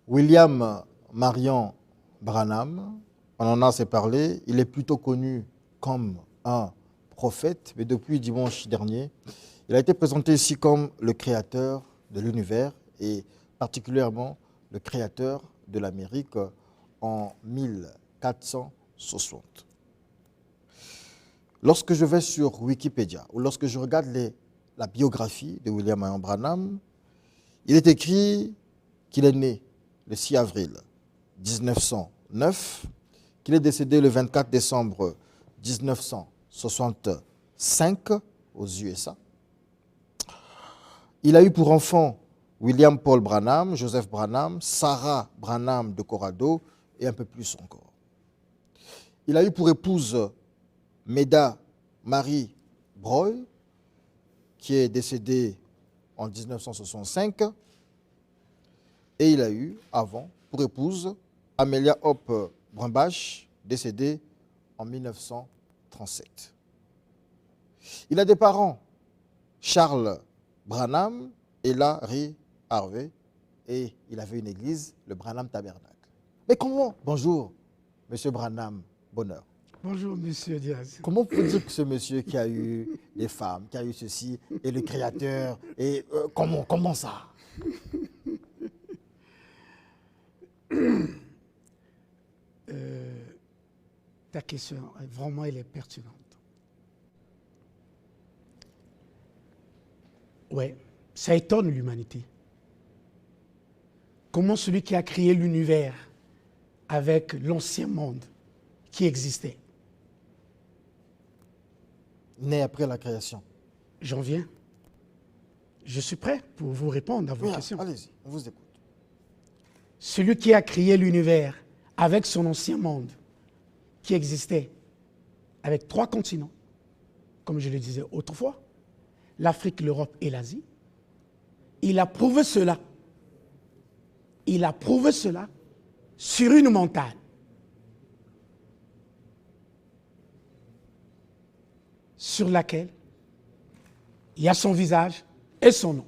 William Marion Branham, on en a assez parlé, il est plutôt connu comme un prophète, mais depuis dimanche dernier, il a été présenté ici comme le créateur de l'univers et particulièrement le créateur de l'Amérique en 1460. Lorsque je vais sur Wikipédia ou lorsque je regarde la biographie de William Marion Branham, il est écrit qu'il est né le 6 avril 1909, qu'il est décédé le 24 décembre 1965 aux USA. Il a eu pour enfants William Paul Branham, Joseph Branham, Sarah Branham de Corrado et un peu plus encore. Il a eu pour épouse Meda Marie Breuil, qui est décédée en 1965, et il a eu avant pour épouse Amelia Hope Brumbach, décédée en 1937. Il a des parents, Charles Branham et Larry Harvey, et il avait une église, le Branham Tabernacle. Mais comment? Bonjour, monsieur Branham, bonheur. Bonjour, monsieur Diaz. Comment peut dire que ce monsieur qui a eu des femmes, qui a eu ceci, est le créateur, et comment ça? Ta question, vraiment, elle est pertinente. Oui, ça étonne l'humanité. Comment celui qui a créé l'univers avec l'ancien monde qui existait, Né après la création. j'en viens. Je suis prêt pour vous répondre à vos questions. Allez-y, on vous écoute. Celui qui a créé l'univers avec son ancien monde qui existait, avec 3 continents, comme je le disais autrefois, l'Afrique, l'Europe et l'Asie, il a prouvé cela. Il a prouvé cela sur une montagne. Sur laquelle il y a son visage et son nom.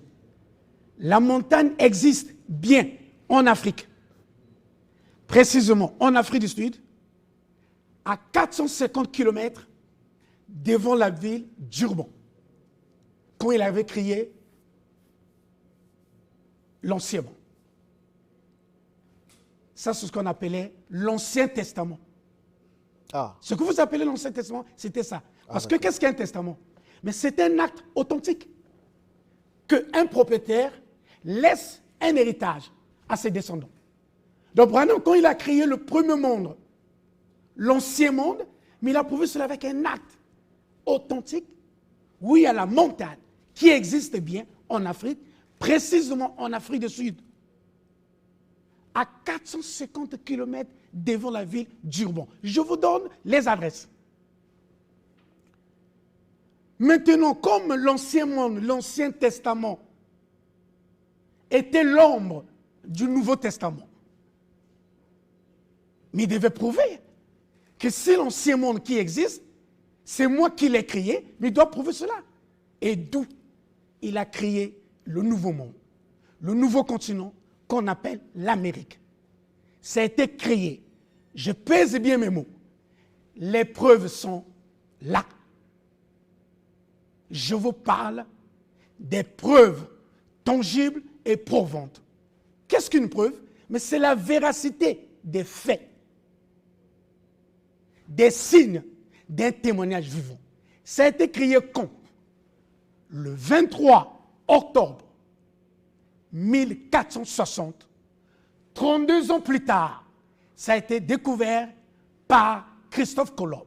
La montagne existe bien en Afrique, précisément en Afrique du Sud, à 450 km devant la ville d'Urban, quand il avait créé l'Ancien Monde. Ça, c'est ce qu'on appelait l'Ancien Testament. Ah. Ce que vous appelez l'Ancien Testament, c'était ça. Parce que qu'est-ce qu'un testament? Mais c'est un acte authentique qu'un propriétaire laisse un héritage à ses descendants. Donc, Branham, quand il a créé le premier monde, l'ancien monde, mais il a prouvé cela avec un acte authentique, où il y a la montagne qui existe bien en Afrique, précisément en Afrique du Sud, à 450 km devant la ville d'Urban. Je vous donne les adresses. Maintenant, comme l'ancien monde, l'Ancien Testament, était l'ombre du Nouveau Testament, mais il devait prouver que c'est l'ancien monde qui existe, c'est moi qui l'ai créé, mais il doit prouver cela. Et d'où il a créé le nouveau monde, le nouveau continent qu'on appelle l'Amérique. Ça a été créé. Je pèse bien mes mots. Les preuves sont là. Je vous parle des preuves tangibles et prouvantes. Qu'est-ce qu'une preuve? Mais c'est la véracité des faits, des signes d'un témoignage vivant. Ça a été créé quand? Le 23 octobre 1460, 32 ans plus tard, ça a été découvert par Christophe Colomb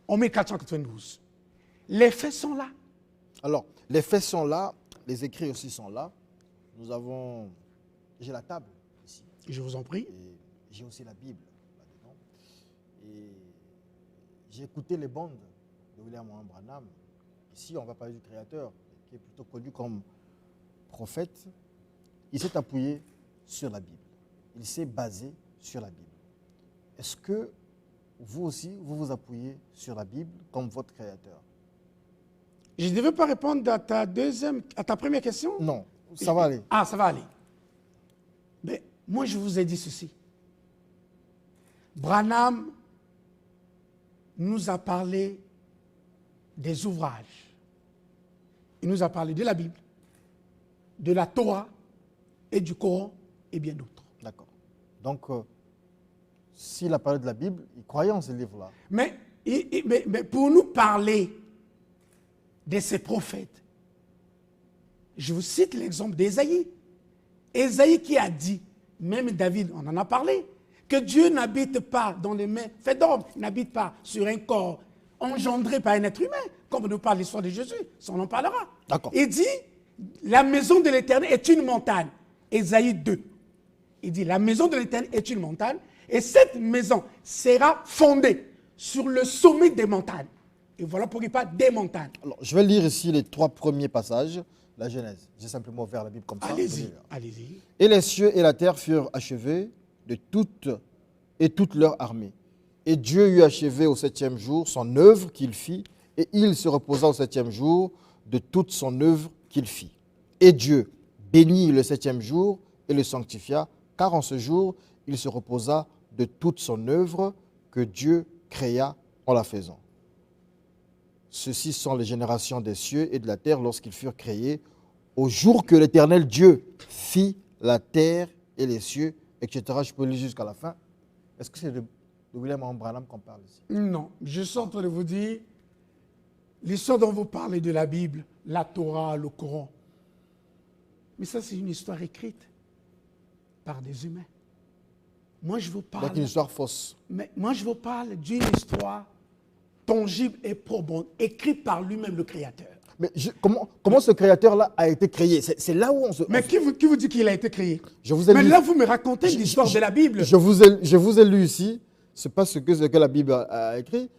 en 1492. Les faits sont là. Alors, les faits sont là, les écrits aussi sont là. J'ai la table ici. Je vous en prie. Et j'ai aussi la Bible là-dedans. Et j'ai écouté les bandes de William Marion Branham. Ici, on va parler du créateur, qui est plutôt connu comme prophète. Il s'est appuyé sur la Bible. Il s'est basé sur la Bible. Est-ce que vous aussi, vous vous appuyez sur la Bible comme votre créateur? Je ne devais pas répondre à ta première question? Non, ça va aller. Ah, ça va aller. Mais Moi, je vous ai dit ceci. Branham nous a parlé des ouvrages. Il nous a parlé de la Bible, de la Torah et du Coran et bien d'autres. D'accord. Donc, s'il a parlé de la Bible, il croyait en ces livres-là. Mais pour nous parler de ces prophètes, je vous cite l'exemple d'Ésaïe. Ésaïe qui a dit, même David, on en a parlé, que Dieu n'habite pas dans les mains faits d'homme, n'habite pas sur un corps engendré par un être humain, comme nous parle l'histoire de Jésus, ça on en parlera. D'accord. Il dit, la maison de l'Éternel est une montagne. Ésaïe 2. Il dit, la maison de l'Éternel est une montagne, et cette maison sera fondée sur le sommet des montagnes. Et voilà pourquoi il parle des montagnes. Alors, je vais lire ici les 3 premiers passages, la Genèse. J'ai simplement ouvert la Bible comme ça. Allez-y, allez-y. Et les cieux et la terre furent achevés de toute leur armée. Et Dieu eut achevé au 7e jour son œuvre qu'il fit, et il se reposa au 7e jour de toute son œuvre qu'il fit. Et Dieu bénit le 7e jour et le sanctifia, car en ce jour, il se reposa de toute son œuvre que Dieu créa en la faisant. Ceux-ci sont les générations des cieux et de la terre lorsqu'ils furent créés, au jour que l'Éternel Dieu fit la terre et les cieux, etc. Je peux lire jusqu'à la fin. Est-ce que c'est de William Branham qu'on parle ici? Non, je suis en train de vous dire, l'histoire dont vous parlez de la Bible, la Torah, le Coran, mais ça c'est une histoire écrite par des humains. Moi je vous parle... Donc une histoire fausse. Mais moi je vous parle d'une histoire tangible et probante, écrite par lui-même le Créateur. Mais comment ce créateur-là a été créé? C'est là où on se... Mais qui vous dit qu'il a été créé? Je vous ai Mais lu, là vous me racontez l'histoire de la Bible. je vous ai lu ici, ce n'est pas ce que la Bible a écrit,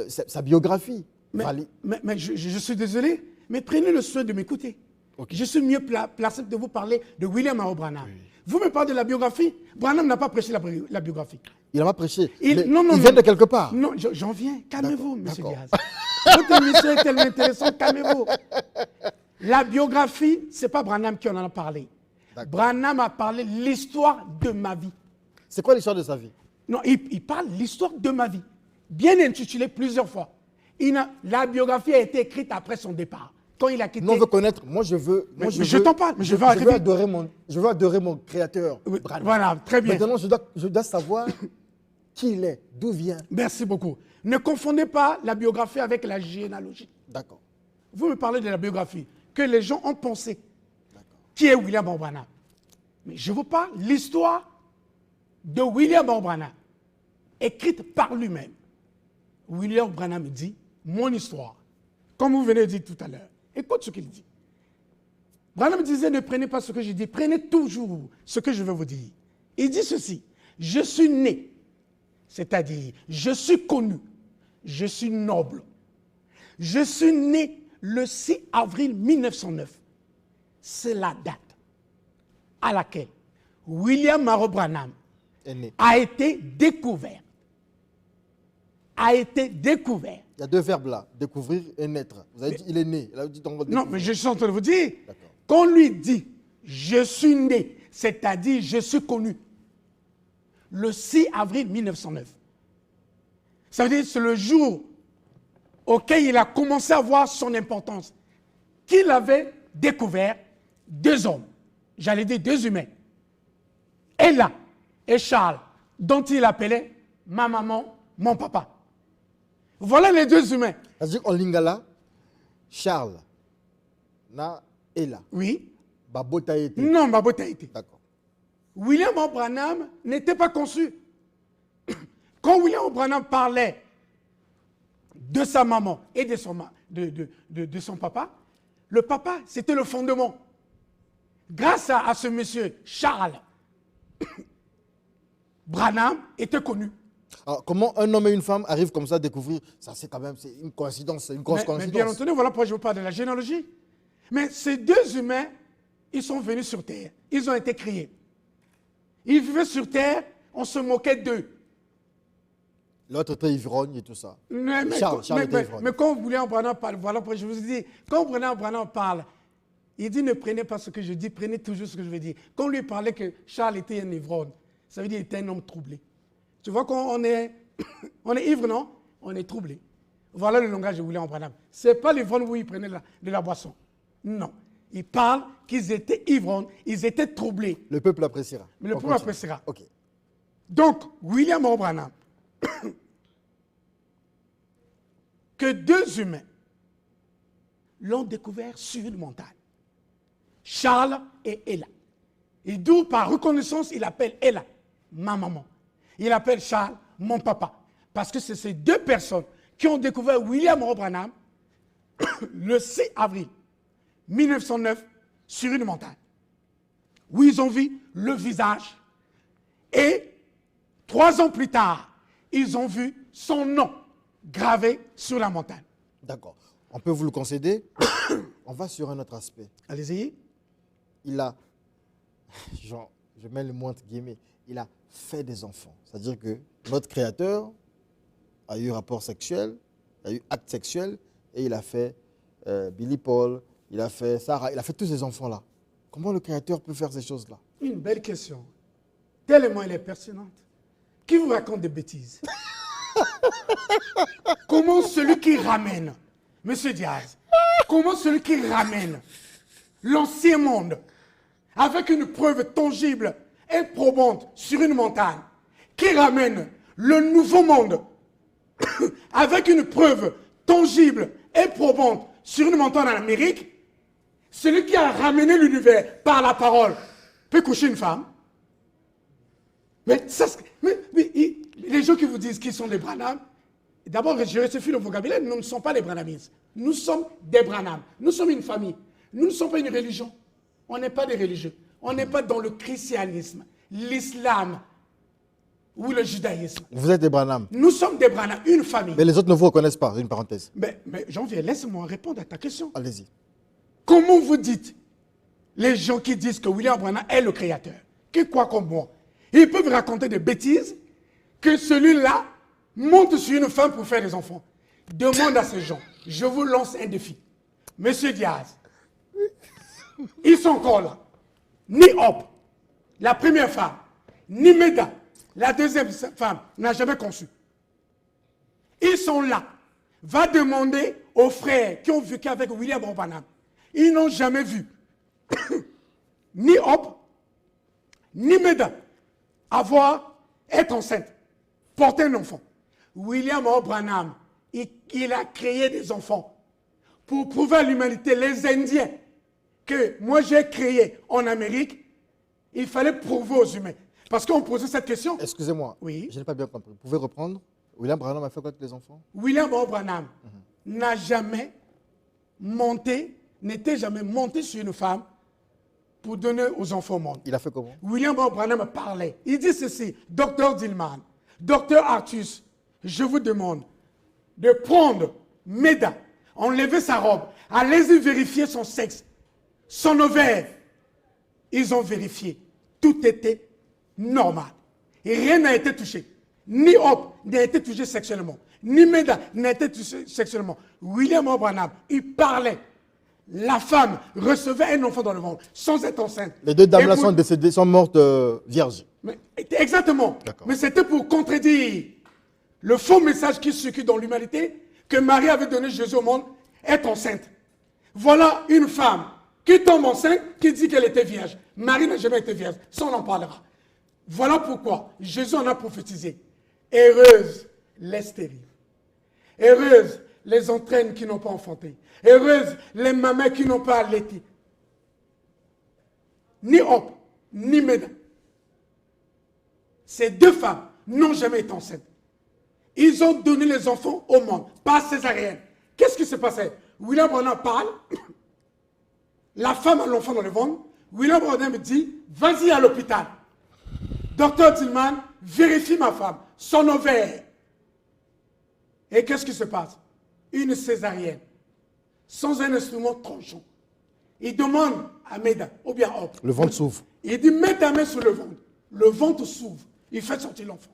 sa biographie. Mais je suis désolé, mais prenez le soin de m'écouter. Okay. Je suis mieux placé de vous parler de William Branham. Oui. Vous me parlez de la biographie. Branham n'a pas prêché la biographie. Il n'a pas prêché. Il vient de quelque part. Non, j'en viens. Calmez-vous, M. Diaz. Votre émission est tellement intéressante. Calmez-vous. La biographie, ce n'est pas Branham qui en a parlé. Branham a parlé de l'histoire de ma vie. C'est quoi l'histoire de sa vie? Non, il parle de l'histoire de ma vie. Bien intitulée plusieurs fois. La biographie a été écrite après son départ. Quand il a quitté... Non, on veut connaître. Moi, je veux... je t'en parle. Mais je veux adorer mon créateur. Voilà, très bien. Maintenant, je dois savoir qui il est, d'où vient. Merci beaucoup. Ne confondez pas la biographie avec la généalogie. D'accord. Vous me parlez de la biographie que les gens ont pensé. Qui est William Branham? Mais je vous parle de l'histoire de William Branham, écrite par lui-même. William Branham dit, mon histoire, comme vous venez de dire tout à l'heure. Écoute ce qu'il dit. Branham disait, ne prenez pas ce que je dis, prenez toujours ce que je veux vous dire. Il dit ceci, je suis né, c'est-à-dire, je suis connu, je suis noble. Je suis né le 6 avril 1909. C'est la date à laquelle William Branham a été découvert. Il y a 2 verbes là, découvrir et naître. Vous avez dit, il est né. Non, mais je suis en train de vous dire, qu'on lui dit, je suis né, c'est-à-dire, je suis connu, le 6 avril 1909. Ça veut dire, c'est le jour auquel il a commencé à voir son importance, qu'il avait découvert 2 hommes, j'allais dire 2 humains, Ella et Charles, dont il appelait ma maman, mon papa. Voilà les 2 humains. C'est-à-dire en lingala, Charles, na Ella. Oui. Babota été. Non, Babota été. D'accord. William Branham n'était pas conçu. Quand William Branham parlait de sa maman et de son papa, le papa, c'était le fondement. Grâce à ce monsieur, Charles, Branham était connu. Alors, comment un homme et une femme arrivent comme ça à découvrir? Ça, c'est quand même une coïncidence, une grosse coïncidence. Mais bien entendu, voilà pourquoi je vous parle de la généalogie. Mais ces 2 humains, ils sont venus sur Terre. Ils ont été créés. Ils vivaient sur Terre, on se moquait d'eux. L'autre était ivrogne et tout ça. Mais quand William Branham parle, voilà pourquoi je vous ai dit, quand William Branham parle Il dit ne prenez pas ce que je dis, prenez toujours ce que je veux dire. Quand on lui parlait que Charles était un ivrogne, ça veut dire qu'il était un homme troublé. Tu vois, quand on est ivre, non? On est troublé. Voilà le langage de William Branham. Ce n'est pas l'ivrogne où ils prenaient de la boisson. Non. Il parle qu'ils étaient ivrognes, ils étaient troublés. Le peuple appréciera. Mais le peuple appréciera. Ok. Donc, William Branham, que deux humains l'ont découvert sur une montagne. Charles et Ella. Et d'où, par reconnaissance, il appelle Ella, ma maman. Il appelle Charles, mon papa. Parce que c'est ces deux personnes qui ont découvert William Branham le 6 avril 1909 sur une montagne. Où ils ont vu le visage. Et 3 ans plus tard, ils ont vu son nom gravé sur la montagne. D'accord. On peut vous le concéder. On va sur un autre aspect. Allez-y. Il a, genre, je mets le mot entre guillemets, il a fait des enfants. C'est-à-dire que notre créateur a eu rapport sexuel, a eu acte sexuel, et il a fait Billy Paul, il a fait Sarah, il a fait tous ces enfants-là. Comment le créateur peut faire ces choses-là? Une belle question. Tellement elle est pertinente. Qui vous raconte des bêtises? Comment celui qui ramène, Monsieur Diaz, comment celui qui ramène l'ancien monde avec une preuve tangible et probante sur une montagne, qui ramène le nouveau monde avec une preuve tangible et probante sur une montagne en Amérique, celui qui a ramené l'univers par la parole peut coucher une femme? Mais les gens qui vous disent qu'ils sont des Branham, d'abord, je rectifie le vocabulaire, nous ne sommes pas des Branhamistes. Nous sommes des Branham. Nous sommes une famille. Nous ne sommes pas une religion. On n'est pas des religieux. On n'est pas dans le christianisme, l'islam ou le judaïsme. Vous êtes des Branham. Nous sommes des Branham, une famille. Mais les autres ne vous reconnaissent pas, une parenthèse. Mais Jean-Vier, laisse-moi répondre à ta question. Allez-y. Comment vous dites, les gens qui disent que William Branham est le créateur, qui croient comme moi, ils peuvent raconter des bêtises, que celui-là monte sur une femme pour faire des enfants? Demande à ces gens. Je vous lance un défi. Monsieur Diaz, ils sont encore là. Ni Hop, la première femme, ni Meda, la deuxième femme, n'a jamais conçu. Ils sont là. Va demander aux frères qui ont vécu avec William Branham. Ils n'ont jamais vu ni Hop, ni Meda être enceinte, porter un enfant. William Branham, il a créé des enfants pour prouver à l'humanité, les Indiens, que moi j'ai créé en Amérique, il fallait prouver aux humains. Parce qu'on posait cette question. Excusez-moi, oui. Je n'ai pas bien compris. Vous pouvez reprendre? William Branham a fait quoi avec les enfants? William Branham n'a jamais monté, n'était jamais monté sur une femme pour donner aux enfants au monde. Il a fait comment? William Branham parlait. Il dit ceci, Docteur Dillman, Docteur Artus, je vous demande de prendre Meda, enlever sa robe, allez-y vérifier son sexe, son ovaire. Ils ont vérifié. Tout était normal. Et rien n'a été touché. Ni Hop n'a été touché sexuellement. Ni Meda n'a été touché sexuellement. William Branham, il parlait. La femme recevait un enfant dans le ventre sans être enceinte. Les deux dames-là sont décédées, sont mortes vierges. Exactement. Mais c'était pour contredire le faux message qui circule dans l'humanité que Marie avait donné Jésus au monde, est enceinte. Voilà une femme qui tombe enceinte, qui dit qu'elle était vierge. Marie n'a jamais été vierge. Ça, on en parlera. Voilà pourquoi Jésus en a prophétisé. Heureuse les stériles. Heureuse les entraînes qui n'ont pas enfanté. Heureuse les mamans qui n'ont pas allaité. Ni Hop, ni Meda. Ces deux femmes n'ont jamais été enceintes. Ils ont donné les enfants au monde, pas césarienne. Qu'est-ce qui s'est passé? William Branham parle. La femme a l'enfant dans le ventre. William Branham me dit, vas-y à l'hôpital. Docteur Tillman, vérifie ma femme, son ovaire. Et qu'est-ce qui se passe? Une césarienne, sans un instrument tranchant. Il demande à Meda, ou bien Hop. Le ventre s'ouvre. Il dit, mets ta main sur le ventre. Le ventre s'ouvre. Il fait sortir l'enfant.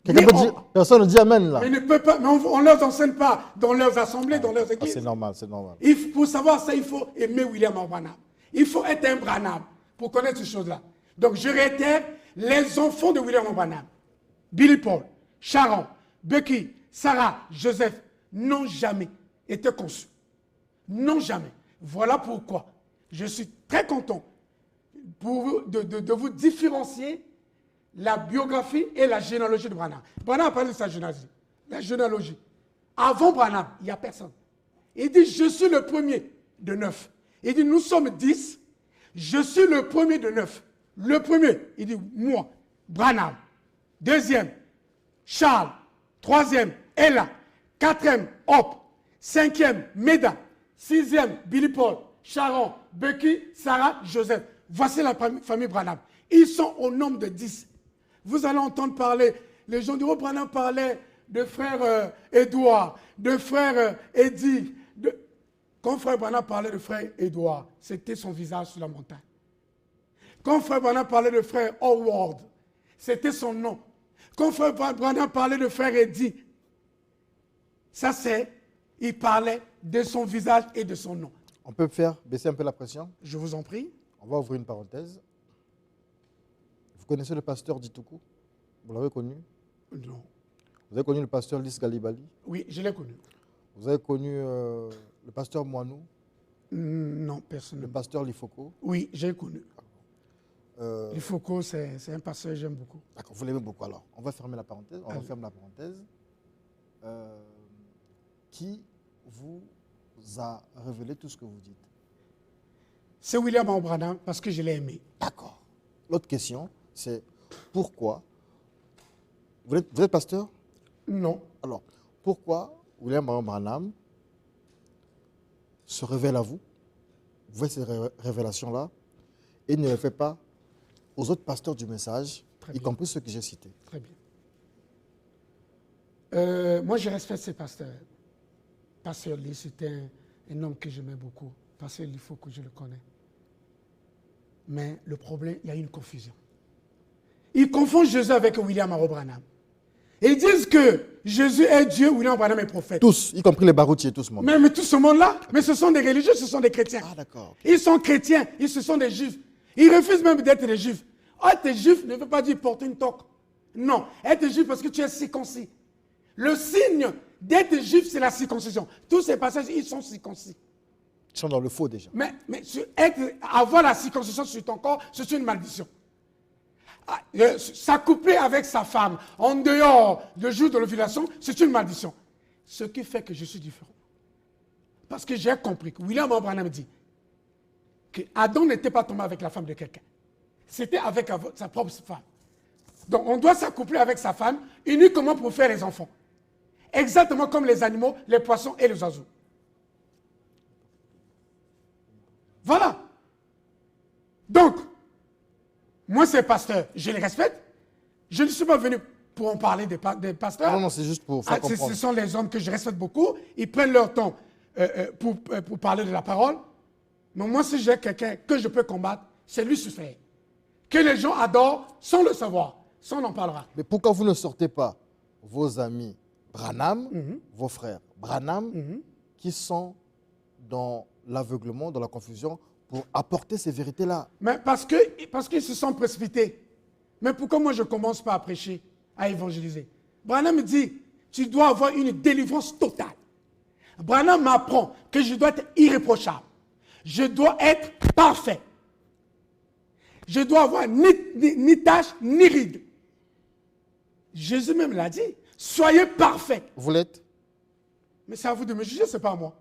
Personne ne dit Amen là. Mais ne peut pas, mais on ne leur enseigne pas dans leurs assemblées, dans leurs églises. C'est normal, c'est normal. Pour savoir ça, il faut aimer William Branham. Il faut être un Branham pour connaître ces choses-là. Donc je réitère, les enfants de William Branham, Billy Paul, Sharon, Becky, Sarah, Joseph, n'ont jamais été conçus. Non, jamais. Voilà pourquoi je suis très content de vous différencier la biographie et la généalogie de Branham. Branham a parlé de sa généalogie. La généalogie. Avant Branham, il n'y a personne. Il dit, je suis le premier de 9. Il dit, nous sommes 10. Je suis le premier de 9. Le premier, il dit, moi, Branham. Deuxième, Charles. Troisième, Ella. Quatrième, Hope. Cinquième, Meda. Sixième, Billy Paul. Sharon, Becky, Sarah, Joseph. Voici la famille Branham. Ils sont au nombre de 10. Vous allez entendre parler, les gens du Branham parlaient de frère Édouard, de frère Eddie. Quand frère Branham parlait de frère Édouard, c'était son visage sur la montagne. Quand frère Branham parlait de frère Howard, c'était son nom. Quand frère Branham parlait de frère Eddie, ça c'est, il parlait de son visage et de son nom. On peut faire baisser un peu la pression? Je vous en prie. On va ouvrir une parenthèse. Vous connaissez le pasteur Dituku? Vous l'avez connu? Non. Vous avez connu le pasteur Lys Galibali? Oui, je l'ai connu. Vous avez connu le pasteur Moinou? Non, personne. Le pasteur Lifoko? Oui, j'ai connu. Lifoko, c'est un pasteur que j'aime beaucoup. D'accord, vous l'aimez beaucoup alors. On va fermer la parenthèse. On referme la parenthèse. Qui vous a révélé tout ce que vous dites? C'est William Branham parce que je l'ai aimé. D'accord. L'autre question, c'est pourquoi... Vous êtes pasteur? Non. Alors, pourquoi William Branham se révèle à vous, vous voyez ces révélations-là, et ne les fait pas aux autres pasteurs du message, y compris ceux que j'ai cités? Très bien. Moi, je respecte ces pasteurs. Pasteur Lee, c'était un homme que j'aimais beaucoup. Pasteur Lee, il faut que je le connaisse. Mais le problème, il y a une confusion. Ils confondent Jésus avec William Branham. Ils disent que Jésus est Dieu, William Branham est prophète. Tous, y compris les baroutiers, tout ce monde. Mais tout ce monde-là, mais ce sont des religieux, ce sont des chrétiens. Ah, d'accord. Ils sont chrétiens, ce sont des juifs. Ils refusent même d'être des juifs. Être juif ne veut pas dire porter une toque. Non, être juif parce que tu es circoncis. Le signe d'être juif, c'est la circoncision. Tous ces passages, ils sont circoncis. Ils sont dans le faux déjà. Mais avoir la circoncision sur ton corps, c'est une malédiction. S'accoupler avec sa femme en dehors du jour de l'ovulation, c'est une malédiction. Ce qui fait que je suis différent. Parce que j'ai compris que William Branham dit que Adam n'était pas tombé avec la femme de quelqu'un. C'était avec sa propre femme. Donc on doit s'accoupler avec sa femme uniquement pour faire les enfants. Exactement comme les animaux, les poissons et les oiseaux. Voilà. Donc, moi, ces pasteurs, je les respecte. Je ne suis pas venu pour en parler des pasteurs. Non, c'est juste pour faire comprendre. Ce sont les hommes que je respecte beaucoup. Ils prennent leur temps pour parler de la parole. Mais moi, si j'ai quelqu'un que je peux combattre, c'est Lucifer. Que les gens adorent sans le savoir. Ça, on en parlera. Mais pourquoi vous ne sortez pas vos amis Branham, vos frères Branham, qui sont dans l'aveuglement, dans la confusion, pour apporter ces vérités-là? Mais parce qu'ils se sont précipités. Mais pourquoi moi je ne commence pas à prêcher, à évangéliser? Branham me dit, tu dois avoir une délivrance totale. Branham m'apprend que je dois être irréprochable. Je dois être parfait. Je dois avoir ni tache, ni ride. Jésus même l'a dit, soyez parfaits. Vous l'êtes? Mais c'est à vous de me juger, ce n'est pas à moi.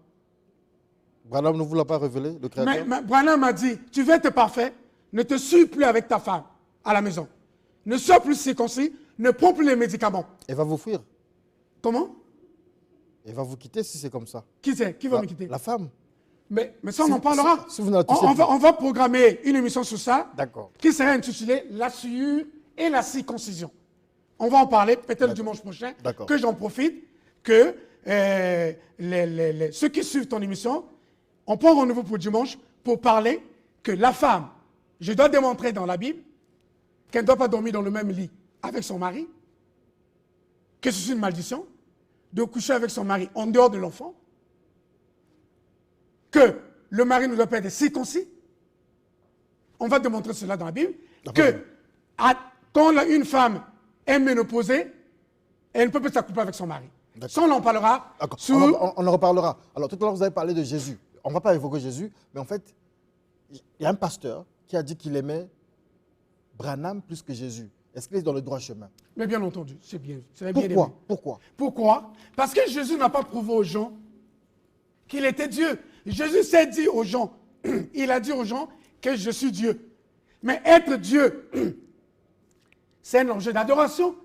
Branham ne vous l'a pas révélé, le Créateur? Mais Branham m'a dit, tu veux être parfait, ne te suis plus avec ta femme à la maison. Ne sois plus circoncis, ne prends plus les médicaments. Elle va vous fuir. Comment? Elle va vous quitter si c'est comme ça. Qui c'est? Qui va me quitter? La femme. Mais ça, on en parlera. Si vous n'en on va programmer une émission sur ça. D'accord. Qui sera intitulée La souillure et la circoncision. On va en parler peut-être le dimanche prochain. Que j'en profite, que ceux qui suivent ton émission, on prend rendez-vous pour dimanche pour parler que la femme, je dois démontrer dans la Bible qu'elle ne doit pas dormir dans le même lit avec son mari. que c'est une malédiction de coucher avec son mari en dehors de l'enfant, que le mari ne doit pas être circoncis. On va démontrer cela dans la Bible, que quand une femme est ménopausée, elle ne peut pas s'accoupler avec son mari. Ça, on en parlera. On en reparlera. Alors, tout à l'heure, vous avez parlé de Jésus. On ne va pas évoquer Jésus, mais en fait, il y a un pasteur qui a dit qu'il aimait Branham plus que Jésus. Est-ce qu'il est dans le droit chemin? Mais bien entendu, c'est bien. Pourquoi? Parce que Jésus n'a pas prouvé aux gens qu'il était Dieu. Jésus s'est dit aux gens, il a dit aux gens que je suis Dieu. Mais être Dieu, c'est un objet d'adoration.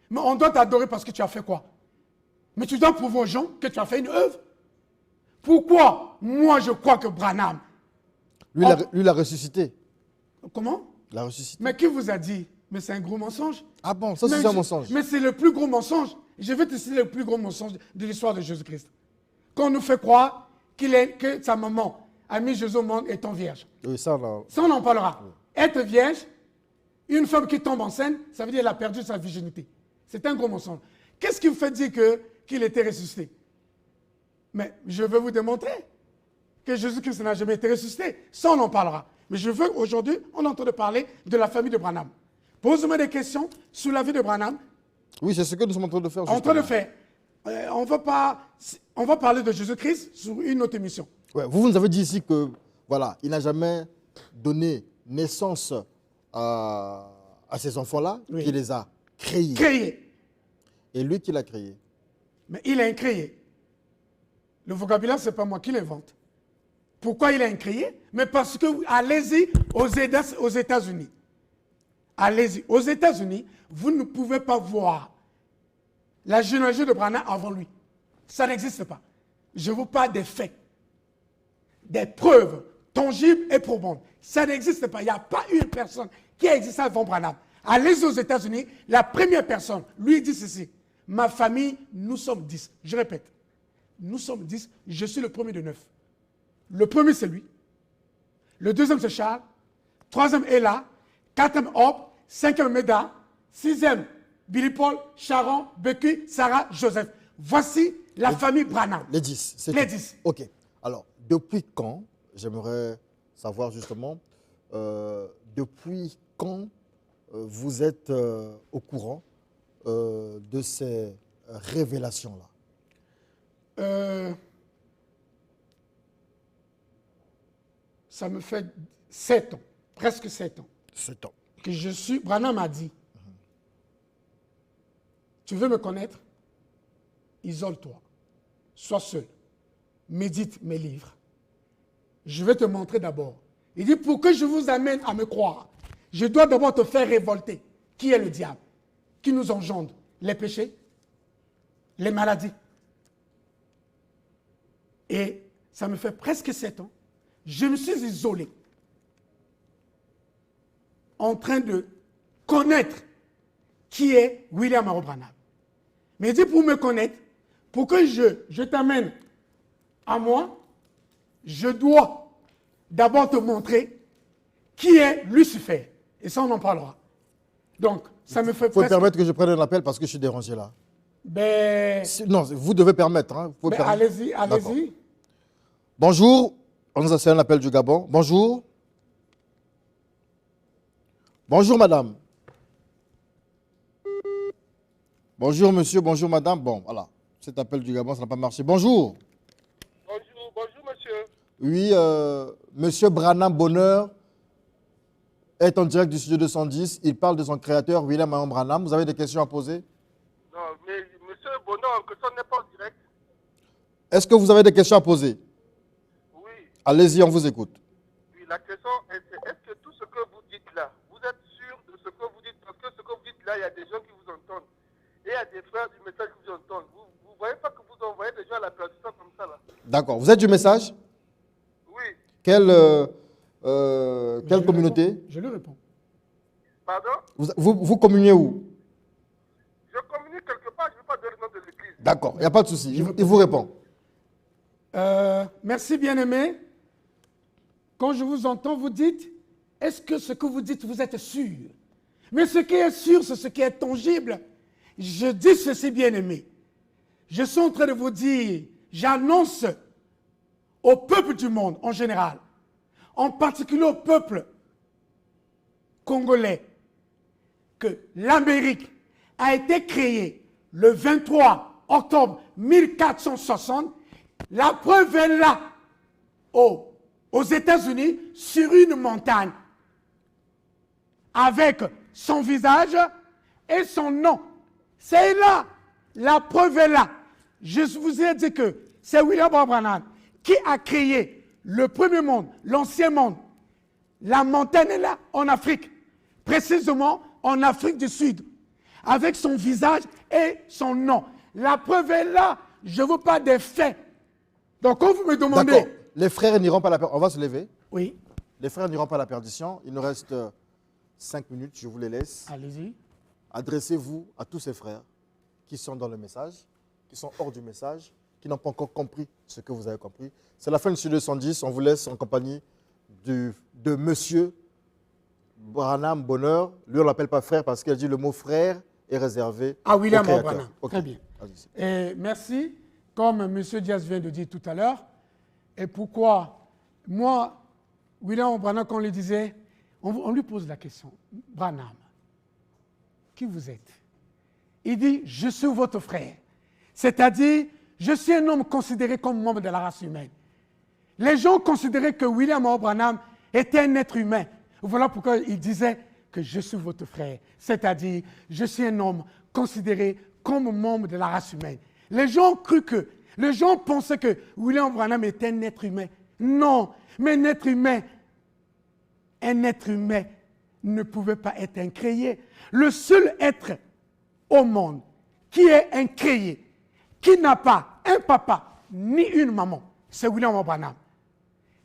Mais on doit t'adorer parce que tu as fait quoi? Mais tu dois prouver aux gens que tu as fait une œuvre. Pourquoi moi je crois que Branham... Lui, l'a ressuscité. Comment? L'a ressuscité. Mais qui vous a dit? Mais c'est un gros mensonge. Ah bon, ça c'est un mensonge. Mais c'est le plus gros mensonge. Je vais te citer le plus gros mensonge de l'histoire de Jésus-Christ. Qu'on nous fait croire que sa maman a mis Jésus au monde étant vierge. Oui, ça on en parlera. Oui. Être vierge, une femme qui tombe enceinte, ça veut dire qu'elle a perdu sa virginité. C'est un gros mensonge. Qu'est-ce qui vous fait dire qu'il était ressuscité? Mais je vais vous démontrer que Jésus-Christ n'a jamais été ressuscité. Ça, on en parlera. Mais je veux aujourd'hui, on est en train de parler de la famille de Branham. Pose-moi des questions sur la vie de Branham. Oui, c'est ce que nous sommes en train de faire. En train de faire. On va parler de Jésus-Christ sur une autre émission. Ouais, vous nous avez dit ici que, voilà, il n'a jamais donné naissance à ces enfants-là, oui. Qu'il les a créés. Créés. Et lui qui l'a créé. Mais il a incréé. Le vocabulaire, ce n'est pas moi qui l'invente. Pourquoi il a incréé? Mais parce que, allez-y aux États-Unis. Allez-y. Aux États-Unis, vous ne pouvez pas voir la généalogie de Branham avant lui. Ça n'existe pas. Je vous parle des faits, des preuves tangibles et probantes. Ça n'existe pas. Il n'y a pas une personne qui a existé avant Branham. Allez-y aux États-Unis, la première personne lui dit ceci. Ma famille, nous sommes 10. Je répète. Nous sommes 10. Je suis le premier de 9. Le premier, c'est lui. Le deuxième, c'est Charles. Troisième, Ella. Quatrième, Hope. Cinquième, Meda. Sixième, Billy Paul, Sharon, Becky, Sarah, Joseph. Voici la famille Branham. Les 10. Les 10. OK. Alors, depuis quand, j'aimerais savoir justement, depuis quand vous êtes au courant de ces révélations-là? Ça me fait 7 ans, presque 7 ans. 7 ans. Que je suis, Branham m'a dit, tu veux me connaître? Isole-toi, sois seul, médite mes livres. Je vais te montrer d'abord. Il dit, pour que je vous amène à me croire, je dois d'abord te faire révolter. Qui est le diable? Qui nous engendre? Les péchés? Les maladies? Et ça me fait presque 7 ans. Je me suis isolé en train de connaître qui est William Marot Branham. Mais il dit pour me connaître, pour que je t'amène à moi, je dois d'abord te montrer qui est Lucifer. Et ça, on en parlera. Donc, ça me fait presque... Il faut permettre que je prenne un appel parce que je suis dérangé là. Ben... Non, vous devez permettre. Hein. Ben, allez-y, allez-y. Bonjour. On nous a fait un appel du Gabon. Bonjour. Bonjour, madame. Bonjour, monsieur. Bonjour, madame. Bon, voilà. Cet appel du Gabon, ça n'a pas marché. Bonjour. Bonjour, monsieur. Oui, monsieur Branham Bonheur est en direct du studio 210. Il parle de son créateur, William Marot Branham. Vous avez des questions à poser? Non, mais monsieur Bonheur, que ça n'est pas en direct. Est-ce que vous avez des questions à poser? Oui. Allez-y, on vous écoute. Oui, la question est, est-ce que tout ce que vous dites là, vous êtes sûr de ce que vous dites? Parce que ce que vous dites là, il y a des gens qui vous entendent. Et il y a des frères du message qui vous entendent. Vous ne voyez pas que vous envoyez des gens à la perdition comme ça là? D'accord. Vous êtes du message? Oui. Quelle communauté? Je lui réponds. Pardon? Vous communiez où? Je communique quelque part, je ne veux pas donner le nom de l'église. D'accord, il n'y a pas de souci. Il vous répond. Merci, bien-aimé. Quand je vous entends, vous dites, est-ce que ce que vous dites, vous êtes sûr? Mais ce qui est sûr, c'est ce qui est tangible. je dis ceci, bien-aimé. Je suis en train de vous dire, j'annonce au peuple du monde en général, en particulier au peuple congolais, que l'Amérique a été créée le 23 octobre 1460. La preuve est là, aux États-Unis, sur une montagne, avec son visage et son nom. C'est là, la preuve est là. Je vous ai dit que c'est William Branham qui a créé le premier monde, l'ancien monde. La montagne est là, en Afrique, précisément en Afrique du Sud, avec son visage et son nom. La preuve est là, je ne veux pas des faits. Donc quand vous me demandez... D'accord, les frères n'iront pas à la perdition. On va se lever. Oui. Les frères n'iront pas à la perdition. Il nous reste 5 minutes, je vous les laisse. Allez-y. Adressez-vous à tous ces frères qui sont dans le message, qui sont hors du message, qui n'ont pas encore compris ce que vous avez compris. C'est la fin de ce 210. On vous laisse en compagnie de monsieur Branham Bonheur. Lui, on ne l'appelle pas frère parce qu'il dit le mot frère est réservé à William au Branham. Okay. Très bien. Et merci, comme M. Diaz vient de dire tout à l'heure. Et pourquoi moi, William Branham, quand on lui disait, on lui pose la question, Branham, qui vous êtes? Il dit, je suis votre frère. C'est-à-dire, je suis un homme considéré comme membre de la race humaine. Les gens considéraient que William Branham était un être humain. Voilà pourquoi il disait que je suis votre frère. C'est-à-dire, je suis un homme considéré comme membre de la race humaine. Les gens pensaient que William Branham était un être humain. Non, mais un être humain ne pouvait pas être incréé. Le seul être au monde qui est incréé, qui n'a pas un papa ni une maman, c'est William Branham.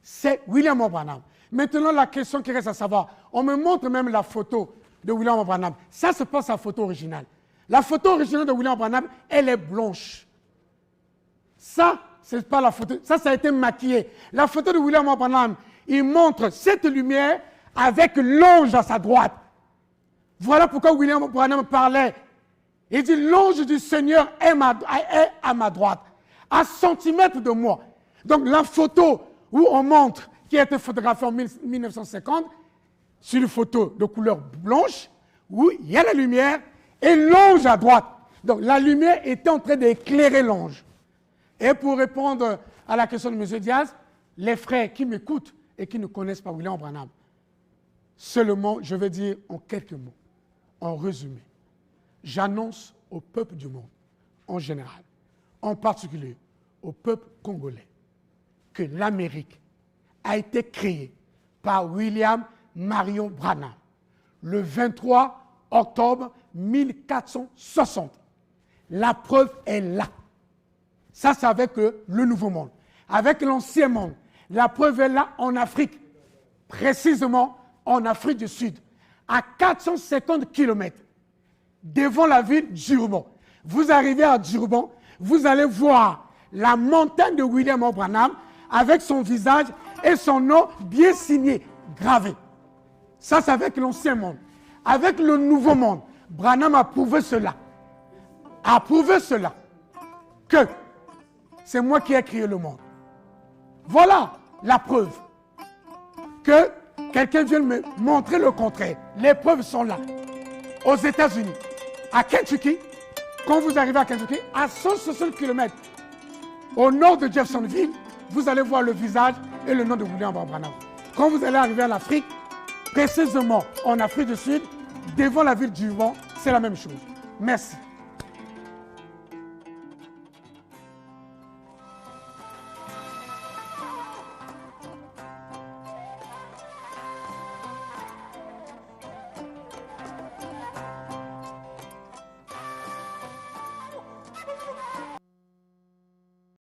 C'est William Branham. Maintenant, la question qui reste à savoir, on me montre même la photo de William Branham. Ça, c'est pas sa photo originale. La photo originale de William Branham, elle est blanche. Ça, c'est pas la photo. Ça a été maquillé. La photo de William Branham, il montre cette lumière avec l'ange à sa droite. Voilà pourquoi William Branham parlait. Il dit, l'ange du Seigneur est à ma droite, à centimètres de moi. Donc la photo où on montre, qui a été photographiée en 1950, sur une photo de couleur blanche, où il y a la lumière et l'ange à droite. Donc la lumière était en train d'éclairer l'ange. Et pour répondre à la question de M. Diaz, les frères qui m'écoutent et qui ne connaissent pas William Branham, seulement, je vais dire en quelques mots, en résumé, j'annonce au peuple du monde, en général, en particulier au peuple congolais, que l'Amérique a été créée par William Marion Branham le 23 octobre 1460. La preuve est là. Ça, c'est avec le Nouveau Monde. Avec l'Ancien Monde, la preuve est là en Afrique, précisément en Afrique du Sud, à 450 km devant la ville d'Durban. Vous arrivez à Durban, vous allez voir la montagne de William Branham avec son visage et son nom bien signé, gravé. Ça, c'est avec l'Ancien Monde. Avec le Nouveau Monde, Branham a prouvé cela. A prouvé cela. Que c'est moi qui ai créé le monde. Voilà la preuve. Que quelqu'un vient me montrer le contraire. Les preuves sont là. Aux États-Unis, à Kentucky, quand vous arrivez à Kentucky, à 160 km au nord de Jeffersonville, vous allez voir le visage et le nom de William Branham. Quand vous allez arriver en Afrique, précisément en Afrique du Sud, devant la ville du Vent, c'est la même chose. Merci.